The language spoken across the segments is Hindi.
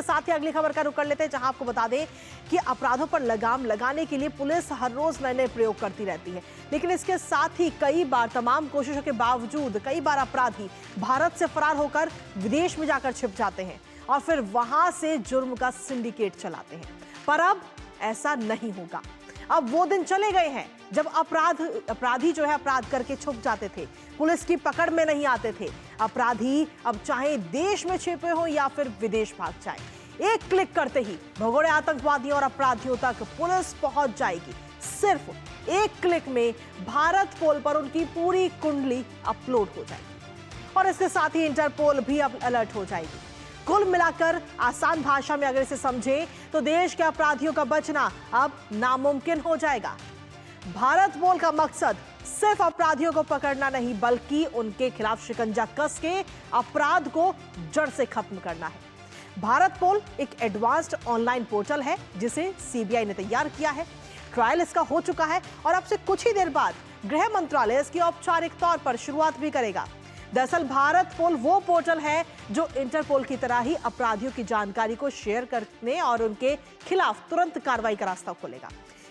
साथ ही अगली खबर का रुख कर लेते हैं, जहां आपको बता दें कि अपराधों पर लगाम लगाने के लिए पुलिस हर रोज नए नए प्रयोग करती रहती है। लेकिन इसके साथ ही कई बार तमाम कोशिशों के बावजूद कई बार अपराधी भारत से फरार होकर विदेश में जाकर छिप जाते हैं और फिर वहां से जुर्म का सिंडिकेट चलाते हैं। पर अब ऐसा नहीं होगा। अब वो दिन चले गए हैं जब अपराधी जो है अपराध करके छुप जाते थे, पुलिस की पकड़ में नहीं आते थे। अपराधी अब चाहे देश में छिपे हो या फिर विदेश भाग जाए, एक क्लिक करते ही भगोड़े आतंकवादियों और अपराधियों तक पुलिस पहुंच जाएगी। सिर्फ एक क्लिक में भारत पोल पर उनकी पूरी कुंडली अपलोड हो जाएगी और इसके साथ ही इंटरपोल भी अब अलर्ट हो जाएगी। कुल मिलाकर आसान भाषा में अगर इसे समझें तो देश के अपराधियों का बचना अब नामुमकिन हो जाएगा। भारत पोल का मकसद सिर्फ अपराधियों को पकड़ना नहीं, बल्कि उनके खिलाफ शिकंजा कस के अपराध को जड़ से खत्म करना है। भारत पोल एक एडवांस्ड ऑनलाइन पोर्टल है जिसे सीबीआई ने तैयार किया है। ट्रायल इसका हो चुका है और अब से कुछ ही देर बाद गृह मंत्रालय इसकी औपचारिक तौर पर शुरुआत भी करेगा। दरअसल भारत पोल वो पोर्टल है जो इंटरपोल की तरह ही अपराधियों की जानकारी को शेयर करने और उनके खिलाफ तुरंत कार्रवाई का रास्ता खोलेगा।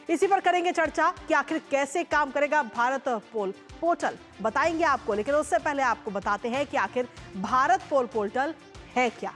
इसी पर करेंगे चर्चा कि आखिर कैसे काम करेगा भारत पोल पोर्टल, बताएंगे आपको। लेकिन उससे पहले आपको बताते हैं कि आखिर भारत पोल पोर्टल है क्या।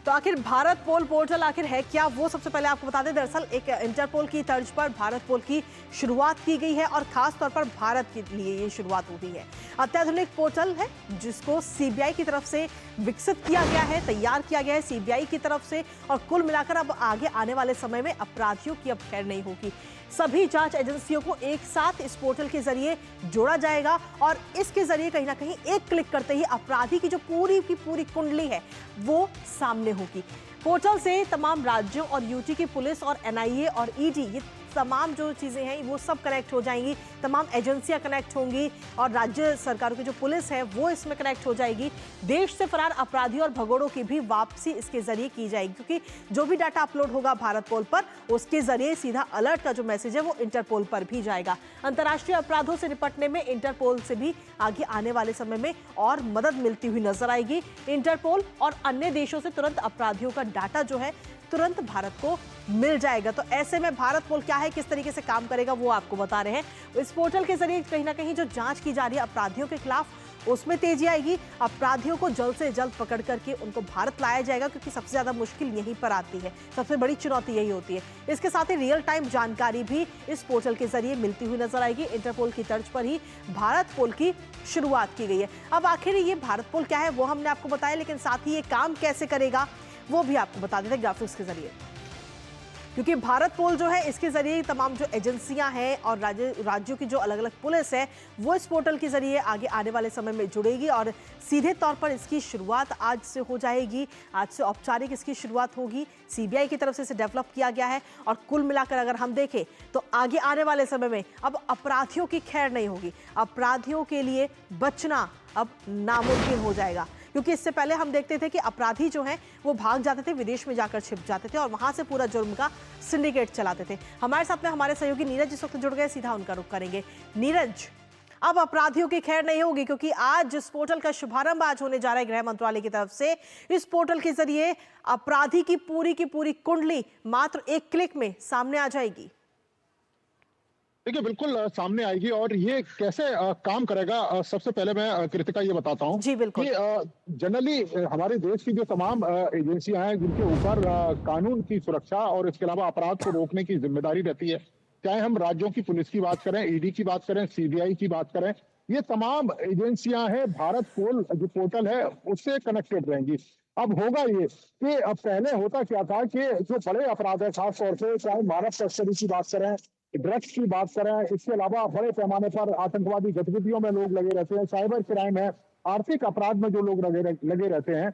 तो आखिर भारत पोल पोर्टल आखिर है क्या, वो सबसे पहले आपको बता दें। दरअसल एक इंटरपोल की तर्ज पर भारत पोल की शुरुआत की गई है और खास तौर पर भारत के लिए ये शुरुआत हुई है। अत्याधुनिक पोर्टल है जिसको सीबीआई की तरफ से विकसित किया गया है, तैयार किया गया है सीबीआई की तरफ से। और कुल मिलाकर अब आगे आने वाले समय में अपराधियों की अब खैर नहीं होगी। सभी जांच एजेंसियों को एक साथ इस पोर्टल के जरिए जोड़ा जाएगा और इसके जरिए कहीं ना कहीं एक क्लिक करते ही अपराधी की जो पूरी की पूरी कुंडली है वो सामने होगी। पोर्टल से तमाम राज्यों और यूटी की पुलिस और एनआईए और ईडी, ये तमाम जो चीज़ें हैं वो सब कनेक्ट हो जाएंगी। तमाम एजेंसियां कनेक्ट होंगी और राज्य सरकारों की जो पुलिस है वो इसमें कनेक्ट हो जाएगी। देश से फरार अपराधियों और भगोड़ों की भी वापसी इसके जरिए की जाएगी, क्योंकि जो भी डाटा अपलोड होगा भारत पोल पर उसके जरिए सीधा अलर्ट का जो मैसेज है वो इंटरपोल पर भी जाएगा। अंतर्राष्ट्रीय अपराधों से निपटने में इंटरपोल से भी आगे आने वाले समय में और मदद मिलती हुई नजर आएगी। इंटरपोल और अन्य देशों से तुरंत अपराधियों का डाटा जो है तुरंत भारत को मिल जाएगा। तो ऐसे में भारत पोल क्या है, किस तरीके से काम करेगा, वो आपको बता रहे हैं। इस पोर्टल के जरिए कहीं ना कहीं जो जांच की जा रही है अपराधियों के खिलाफ उसमें तेजी आएगी। अपराधियों को जल्द से जल्द पकड़ करके उनको भारत लाया जाएगा, क्योंकि सबसे ज्यादा मुश्किल यहीं पर आती है, सबसे बड़ी चुनौती यही होती है। इसके साथ ही रियल टाइम जानकारी भी इस पोर्टल के जरिए मिलती हुई नजर आएगी। इंटरपोल की तर्ज पर ही भारत पोल की शुरुआत की गई है। अब आखिर ये भारत पोल क्या है वो हमने आपको बताया, लेकिन साथ ही ये काम कैसे करेगा वो भी आपको बता देते हैं ग्राफिक्स के जरिए। क्योंकि भारत पोल जो है इसके जरिए तमाम जो एजेंसियां हैं और राज्यों की जो अलग अलग पुलिस है वो इस पोर्टल के जरिए आगे आने वाले समय में जुड़ेगी और सीधे तौर पर इसकी शुरुआत आज से हो जाएगी। आज से औपचारिक इसकी शुरुआत होगी। सीबीआई की तरफ से इसे डेवलप किया गया है और कुल मिलाकर अगर हम देखें तो आगे आने वाले समय में अब अपराधियों की खैर नहीं होगी। अपराधियों के लिए बचना अब नामुमकिन हो जाएगा, क्योंकि इससे पहले हम देखते थे कि अपराधी जो हैं वो भाग जाते थे, विदेश में जाकर छिप जाते थे और वहां से पूरा जुर्म का सिंडिकेट चलाते थे। हमारे साथ में हमारे सहयोगी नीरज इस वक्त जुड़ गए, सीधा उनका रुख करेंगे। नीरज, अब अपराधियों की खैर नहीं होगी, क्योंकि आज जिस पोर्टल का शुभारंभ आज होने जा रहा है गृह मंत्रालय की तरफ से, इस पोर्टल के जरिए अपराधी की पूरी कुंडली मात्र एक क्लिक में सामने आ जाएगी। देखिए, बिल्कुल सामने आएगी। और ये कैसे काम करेगा, सबसे पहले मैं कृतिका ये बताता हूँ जी बिल्कुल। कि जनरली हमारे देश की जो तमाम एजेंसियां हैं जिनके ऊपर कानून की सुरक्षा और इसके अलावा अपराध को रोकने की जिम्मेदारी रहती है, चाहे हम राज्यों की पुलिस की बात करें, ईडी की बात करें, सीबीआई की बात करें, ये तमाम एजेंसियां हैं भारत पोल जो पोर्टल है उससे कनेक्टेड रहेंगी। अब होगा ये कि अब पहले होता क्या था कि जो बड़े अपराध है, खासतौर से चाहे मानव तस्करी की बात करें, ड्रग्स की बात करें, इसके अलावा बड़े पैमाने पर आतंकवादी गतिविधियों में लोग लगे रहते हैं, साइबर क्राइम है, आर्थिक अपराध में जो लोग लगे रहते हैं,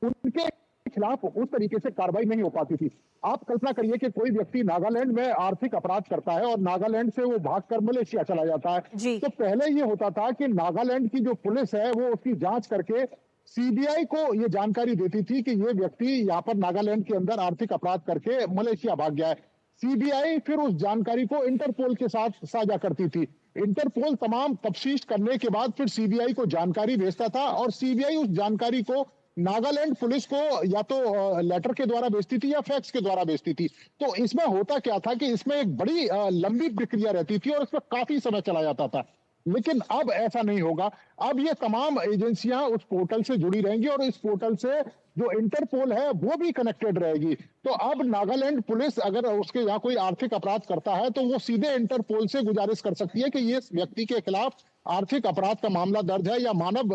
उनके खिलाफ उस तरीके से कार्रवाई नहीं हो पाती थी। आप कल्पना करिए कि कोई व्यक्ति नागालैंड में आर्थिक अपराध करता है और नागालैंड से वो भागकर मलेशिया चला जाता है, तो पहले ये होता था कि नागालैंड की जो पुलिस है वो उसकी जांच करके सीबीआई को ये जानकारी देती थी कि ये व्यक्ति यहाँ पर नागालैंड के अंदर आर्थिक अपराध करके मलेशिया भाग गया है। सीबीआई फिर उस जानकारी को इंटरपोल के साथ साझा करती थी। इंटरपोल तमाम तफ्तीश करने के बाद फिर सीबीआई को जानकारी भेजता था और सीबीआई उस जानकारी को नागालैंड पुलिस को या तो लेटर के द्वारा भेजती थी या फैक्स के द्वारा भेजती थी। तो इसमें होता क्या था कि इसमें एक बड़ी लंबी प्रक्रिया रहती थी और इसमें काफी समय चला जाता था। लेकिन अब ऐसा नहीं होगा। अब ये तमाम एजेंसियां उस पोर्टल से जुड़ी रहेंगी और इस पोर्टल से जो इंटरपोल है वो भी कनेक्टेड रहेगी। तो अब नागालैंड पुलिस अगर उसके यहाँ कोई आर्थिक अपराध करता है तो वो सीधे इंटरपोल से गुजारिश कर सकती है कि ये व्यक्ति के खिलाफ आर्थिक अपराध का मामला दर्ज है या मानव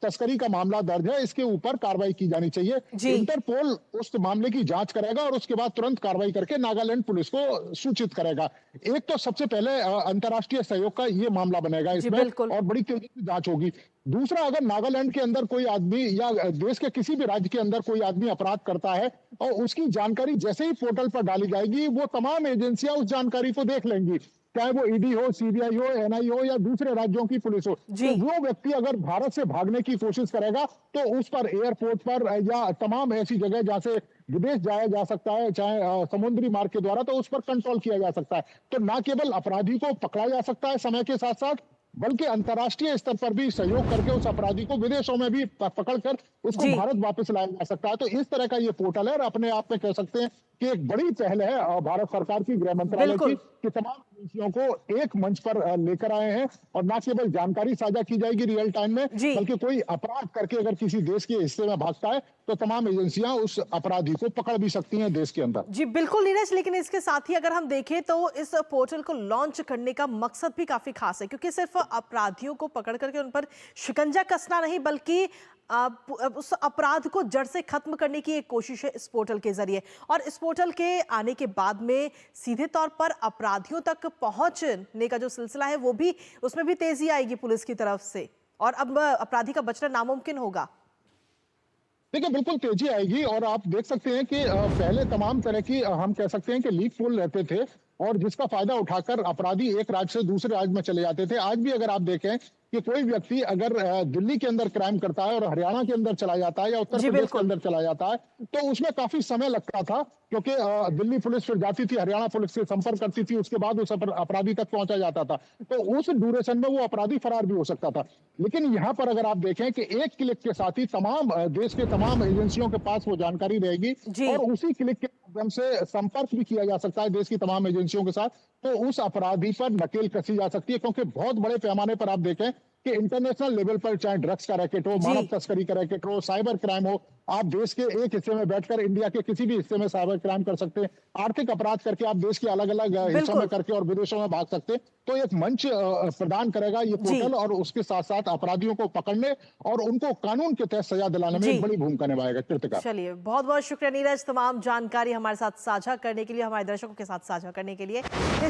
तस्करी का मामला दर्ज है, इसके ऊपर कार्रवाई की जानी चाहिए। जी। इंटरपोल उस मामले की जांच करेगा और उसके बाद तुरंत कार्रवाई करके नागालैंड पुलिस को सूचित करेगा। एक तो सबसे पहले अंतर्राष्ट्रीय सहयोग का ये मामला बनेगा जी, इसमें बिल्कुल। और बड़ी तेजी से जांच होगी। दूसरा, अगर नागालैंड के अंदर कोई आदमी या देश के किसी भी राज्य के अंदर कोई आदमी अपराध करता है और उसकी जानकारी जैसे ही पोर्टल पर डाली जाएगी, वो तमाम एजेंसियां उस जानकारी को देख लेंगी, चाहे वो ईडी हो, सीबीआई हो, एनआई हो या दूसरे राज्यों की पुलिस हो। जी। तो वो व्यक्ति अगर भारत से भागने की कोशिश करेगा तो उस पर एयरपोर्ट पर या तमाम ऐसी जगह जहां से विदेश जाया जा सकता है, चाहे समुद्री मार्ग के द्वारा, तो उस पर कंट्रोल किया जा सकता है। तो न केवल अपराधी को पकड़ा जा सकता है समय के साथ साथ, बल्कि अंतर्राष्ट्रीय स्तर पर भी सहयोग करके उस अपराधी को विदेशों में भी पकड़कर उसको जी। भारत वापस लाया जा सकता है। तो इस तरह का ये पोर्टल है और अपने आप में कह सकते हैं कि एक बड़ी पहल है भारत सरकार की, गृह मंत्रालय की, बिल्कुल। कि तमाम एजेंसियों को एक मंच पर लेकर आए हैं और न केवल जानकारी साझा की जाएगी रियल टाइम में, जी। बल्कि कोई अपराध करके अगर किसी देश के हिस्से में भागता है तो तमाम एजेंसियां उस अपराधी को पकड़ भी सकती हैं देश के अंदर। जी बिल्कुल नीरज, लेकिन इसके साथ ही अगर हम देखें तो इस पोर्टल को लॉन्च करने का मकसद भी काफी खास है, क्योंकि सिर्फ अपराधियों को पकड़ करके उन पर शिकंजा कसना नहीं, बल्कि उस अपराध को जड़ से खत्म करने की एक कोशिश है इस पोर्टल के जरिए। और इस पोर्टल के आने के बाद में सीधे तौर पर अपराधियों तक पहुंचने का जो सिलसिला है वो भी, उसमें भी तेजी आएगी पुलिस की तरफ से, और अब अपराधी का बचना नामुमकिन होगा। देखिए, बिल्कुल तेजी आएगी और आप देख सकते हैं कि पहले तमाम तरह की हम कह सकते हैं कि लीक पोल रहते थे और जिसका फायदा उठाकर अपराधी एक राज्य से दूसरे राज्य में चले जाते थे। आज भी अगर आप देखें कि कोई व्यक्ति अगर दिल्ली के अंदर क्राइम करता है और हरियाणा के अंदर चला जाता है या उत्तर जी प्रदेश के बिल्कुल। अंदर चला जाता है, तो उसमें काफी समय लगता था, क्योंकि दिल्ली पुलिस फिर जाती थी, हरियाणा पुलिस से संपर्क करती थी, उसके बाद उस अपराधी तक पहुंचा जाता था। तो उस ड्यूरेशन में वो अपराधी फरार भी हो सकता था। लेकिन यहाँ पर अगर आप देखें कि एक क्लिक के साथ ही तमाम देश के तमाम एजेंसियों के पास वो जानकारी रहेगी जी। और उसी क्लिक के माध्यम से संपर्क भी किया जा सकता है देश की तमाम एजेंसियों के साथ। तो उस अपराधी पर नकेल कसी जा सकती है, क्योंकि बहुत बड़े पैमाने पर आप देखें कि इंटरनेशनल लेवल पर चाहे ड्रग्स का रैकेट हो, जी। मानव तस्करी का रैकेट हो, साइबर क्राइम हो, आप देश के एक हिस्से में बैठकर इंडिया के किसी भी हिस्से में साइबर क्राइम कर सकते हैं, आर्थिक अपराध करके आप देश के अलग अलग हिस्सों बिल्कुल। में करके और विदेशों में भाग सकते हैं। तो एक मंच प्रदान करेगा ये जी। पोर्टल और उसके साथ साथ अपराधियों को पकड़ने और उनको कानून के तहत सजा दिलाने में जी। एक बड़ी भूमिका निभाएगा। कृतिका, चलिए, बहुत बहुत शुक्रिया नीरज, तमाम जानकारी हमारे साथ साझा करने के लिए, हमारे दर्शकों के साथ साझा करने के लिए।